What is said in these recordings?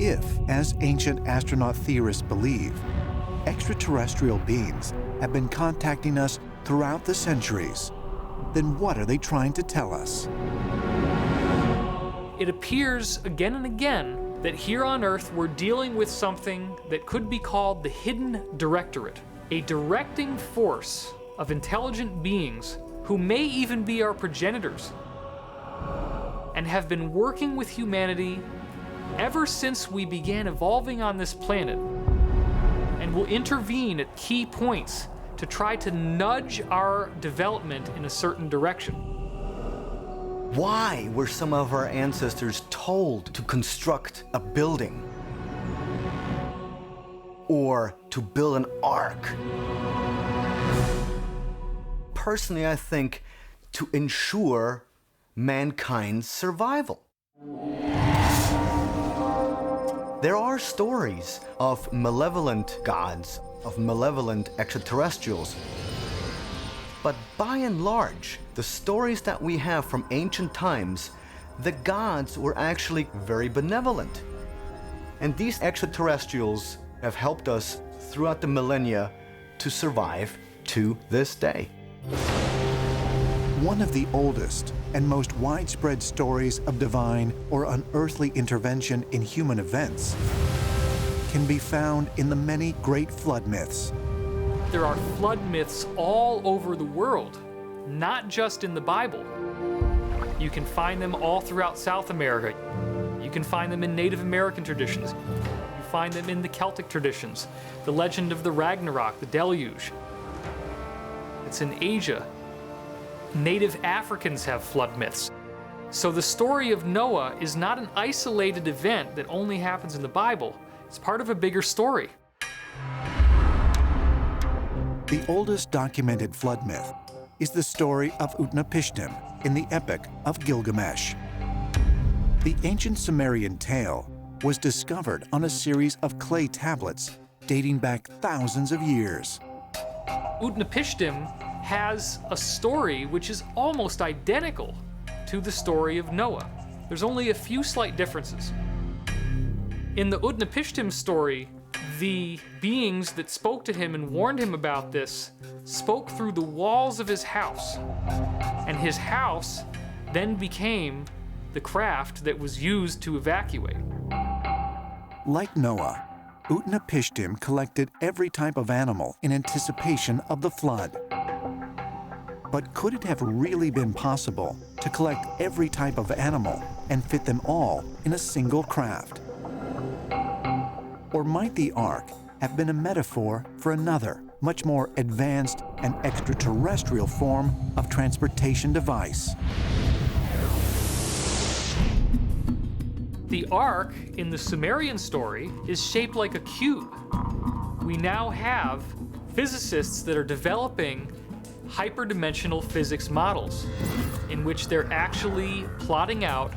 If, as ancient astronaut theorists believe, extraterrestrial beings have been contacting us throughout the centuries, then what are they trying to tell us? It appears again and again that here on Earth we're dealing with something that could be called the hidden directorate, a directing force of intelligent beings who may even be our progenitors and have been working with humanity ever since we began evolving on this planet, and will intervene at key points to try to nudge our development in a certain direction. Why were some of our ancestors told to construct a building or to build an ark? Personally, I think to ensure mankind's survival. There are stories of malevolent gods, of malevolent extraterrestrials. But by and large, the stories that we have from ancient times, the gods were actually very benevolent. And these extraterrestrials have helped us throughout the millennia to survive to this day. One of the oldest and most widespread stories of divine or unearthly intervention in human events can be found in the many great flood myths. There are flood myths all over the world, not just in the Bible. You can find them all throughout South America. You can find them in Native American traditions. You find them in the Celtic traditions, the legend of the Ragnarok, the deluge. It's in Asia. Native Africans have flood myths. So the story of Noah is not an isolated event that only happens in the Bible. It's part of a bigger story. The oldest documented flood myth is the story of Utnapishtim in the Epic of Gilgamesh. The ancient Sumerian tale was discovered on a series of clay tablets dating back thousands of years. Utnapishtim has a story which is almost identical to the story of Noah. There's only a few slight differences. In the Utnapishtim story, the beings that spoke to him and warned him about this spoke through the walls of his house, and his house then became the craft that was used to evacuate. Like Noah, Utnapishtim collected every type of animal in anticipation of the flood. But could it have really been possible to collect every type of animal and fit them all in a single craft? Or might the ark have been a metaphor for another, much more advanced and extraterrestrial form of transportation device? The ark in the Sumerian story is shaped like a cube. We now have physicists that are developing hyperdimensional physics models in which they're actually plotting out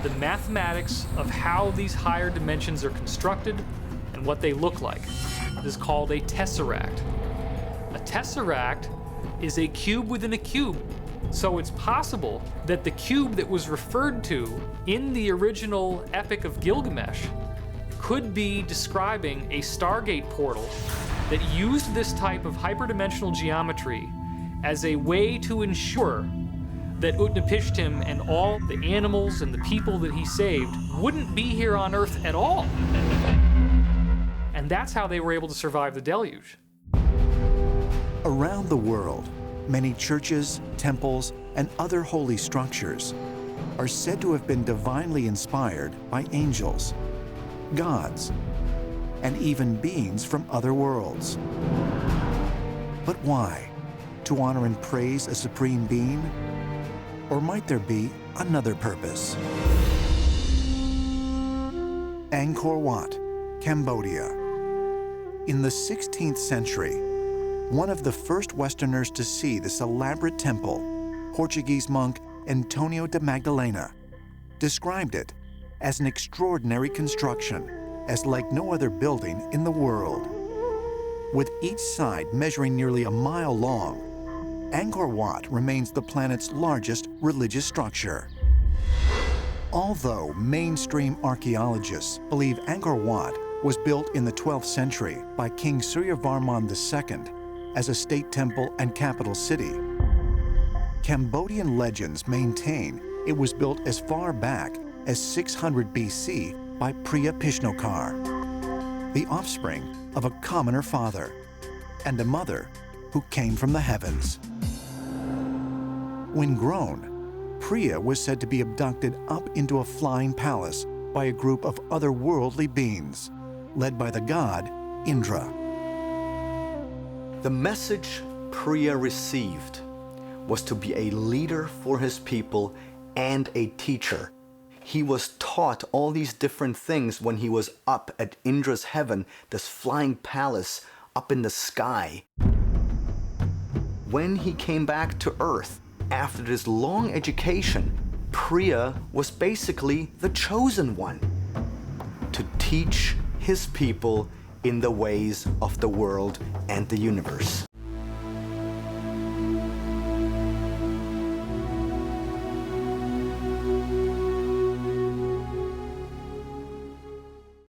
the mathematics of how these higher dimensions are constructed and what they look like. It is called a tesseract. A tesseract is a cube within a cube. So it's possible that the cube that was referred to in the original Epic of Gilgamesh could be describing a Stargate portal that used this type of hyperdimensional geometry as a way to ensure that Utnapishtim and all the animals and the people that he saved wouldn't be here on Earth at all. And that's how they were able to survive the deluge. Around the world, many churches, temples, and other holy structures are said to have been divinely inspired by angels, gods, and even beings from other worlds. But why? To honor and praise a supreme being? Or might there be another purpose? Angkor Wat, Cambodia. In the 16th century, one of the first Westerners to see this elaborate temple, Portuguese monk Antonio de Magdalena, described it as an extraordinary construction, as like no other building in the world. With each side measuring nearly a mile long, Angkor Wat remains the planet's largest religious structure. Although mainstream archaeologists believe Angkor Wat was built in the 12th century by King Suryavarman II as a state temple and capital city, Cambodian legends maintain it was built as far back as 600 BC by Priya Pishnokar, the offspring of a commoner father and a mother who came from the heavens. When grown, Priya was said to be abducted up into a flying palace by a group of otherworldly beings, led by the god Indra. The message Priya received was to be a leader for his people and a teacher. He was taught all these different things when he was up at Indra's heaven, this flying palace up in the sky. When he came back to Earth, after this long education, Priya was basically the chosen one to teach his people in the ways of the world and the universe.